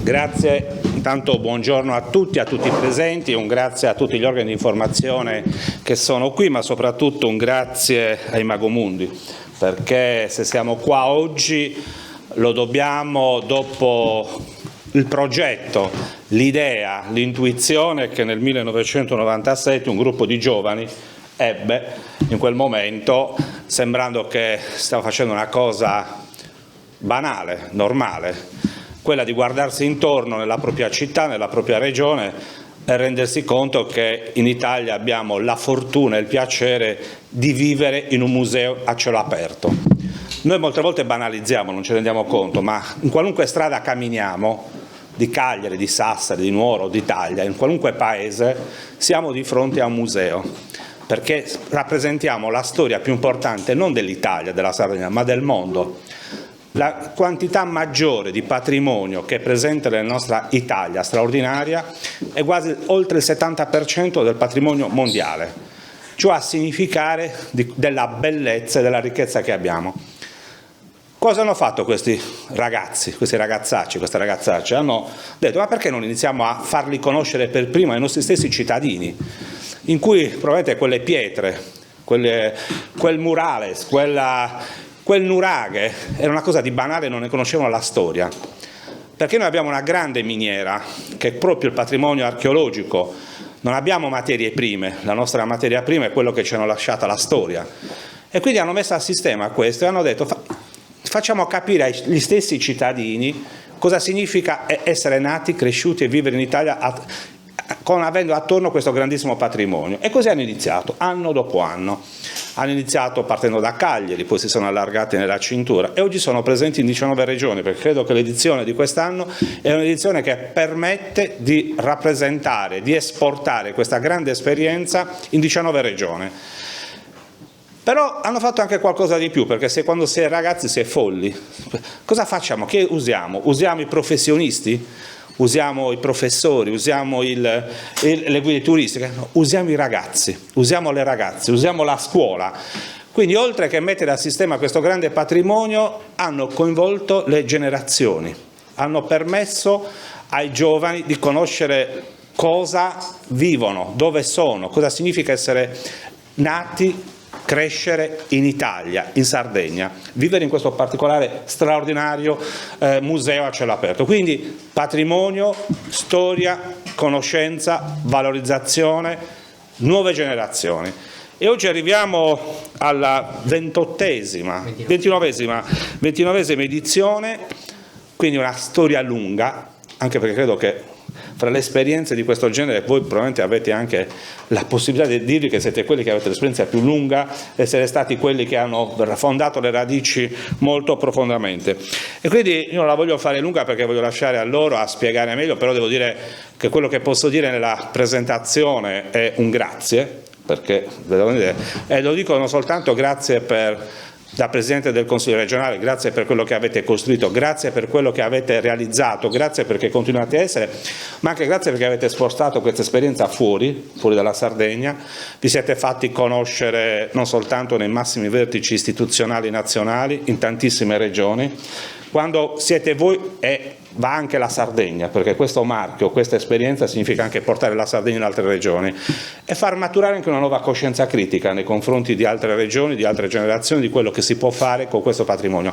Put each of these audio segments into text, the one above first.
Grazie, intanto buongiorno a tutti i presenti, un grazie a tutti gli organi di informazione che sono qui, ma soprattutto un grazie ai Magomundi, perché se siamo qua oggi lo dobbiamo dopo il progetto, l'idea, l'intuizione che nel 1997 un gruppo di giovani ebbe in quel momento, sembrando che stava facendo una cosa banale, normale, quella di guardarsi intorno nella propria città, nella propria regione e rendersi conto che in Italia abbiamo la fortuna e il piacere di vivere in un museo a cielo aperto. Noi molte volte banalizziamo, non ci rendiamo conto, ma in qualunque strada camminiamo, di Cagliari, di Sassari, di Nuoro, d'Italia, in qualunque paese, siamo di fronte a un museo, perché rappresentiamo la storia più importante non dell'Italia, della Sardegna, ma del mondo. La quantità maggiore di patrimonio che è presente nella nostra Italia straordinaria è quasi oltre il 70% del patrimonio mondiale, cioè a significare della bellezza e della ricchezza che abbiamo. Cosa hanno fatto questi ragazzi, questi ragazzacci, queste ragazzacce? Hanno detto: ma perché non iniziamo a farli conoscere per prima ai nostri stessi cittadini, in cui probabilmente quelle pietre, quel murales, quel nuraghe era una cosa di banale, non ne conoscevano la storia, perché noi abbiamo una grande miniera che è proprio il patrimonio archeologico, non abbiamo materie prime, la nostra materia prima è quello che ci hanno lasciata la storia, e quindi hanno messo a sistema questo e hanno detto: facciamo capire agli stessi cittadini cosa significa essere nati, cresciuti e vivere in Italia avendo attorno questo grandissimo patrimonio. E così hanno iniziato, anno dopo anno. Hanno iniziato partendo da Cagliari, poi si sono allargati nella cintura e oggi sono presenti in 19 regioni, perché credo che l'edizione di quest'anno è un'edizione che permette di rappresentare, di esportare questa grande esperienza in 19 regioni. Però hanno fatto anche qualcosa di più, perché quando si è ragazzi si è folli. Cosa facciamo? Che usiamo? Usiamo i professionisti? Usiamo i professori, usiamo le guide turistiche, no, usiamo i ragazzi, usiamo le ragazze, usiamo la scuola. Quindi oltre che mettere a sistema questo grande patrimonio, hanno coinvolto le generazioni, hanno permesso ai giovani di conoscere cosa vivono, dove sono, cosa significa essere nati, crescere in Italia, in Sardegna, vivere in questo particolare straordinario museo a cielo aperto. Quindi patrimonio, storia, conoscenza, valorizzazione, nuove generazioni. E oggi arriviamo alla 29esima edizione, quindi una storia lunga, anche perché credo che fra le esperienze di questo genere voi probabilmente avete anche la possibilità di dirvi che siete quelli che avete l'esperienza più lunga, essere stati quelli che hanno fondato le radici molto profondamente. E quindi io non la voglio fare lunga perché voglio lasciare a loro a spiegare meglio, però devo dire che quello che posso dire nella presentazione è un grazie, perché lo dico non soltanto grazie da Presidente del Consiglio regionale, grazie per quello che avete costruito, grazie per quello che avete realizzato, grazie perché continuate a essere, ma anche grazie perché avete spostato questa esperienza fuori dalla Sardegna, vi siete fatti conoscere non soltanto nei massimi vertici istituzionali nazionali, in tantissime regioni. Quando siete voi va anche la Sardegna, perché questo marchio, questa esperienza significa anche portare la Sardegna in altre regioni e far maturare anche una nuova coscienza critica nei confronti di altre regioni, di altre generazioni, di quello che si può fare con questo patrimonio.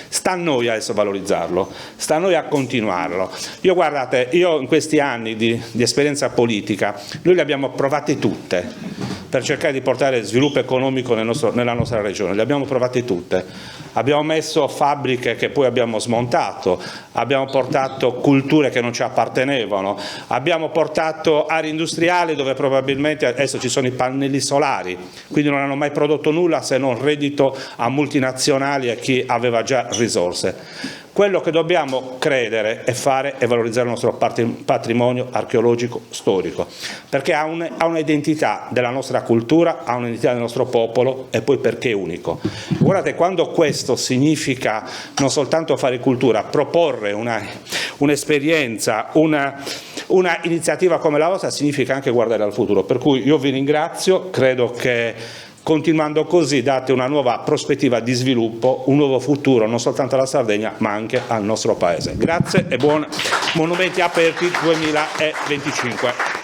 Sta a noi adesso valorizzarlo, sta a noi a continuarlo. Guardate, in questi anni di esperienza politica, noi le abbiamo provate tutte per cercare di portare sviluppo economico nella nostra regione, le abbiamo provate tutte. Abbiamo messo fabbriche che poi abbiamo smontato, abbiamo portato culture che non ci appartenevano, abbiamo portato aree industriali dove probabilmente adesso ci sono i pannelli solari, quindi non hanno mai prodotto nulla se non reddito a multinazionali e a chi aveva già risorse. Quello che dobbiamo credere e fare è valorizzare il nostro patrimonio archeologico storico, perché ha un'identità della nostra cultura, ha un'identità del nostro popolo e poi perché è unico. Guardate, quando questo significa non soltanto fare cultura, proporre un'esperienza, una iniziativa come la vostra, significa anche guardare al futuro. Per cui io vi ringrazio, credo che continuando così date una nuova prospettiva di sviluppo, un nuovo futuro non soltanto alla Sardegna ma anche al nostro Paese. Grazie e buon Monumenti Aperti 2025.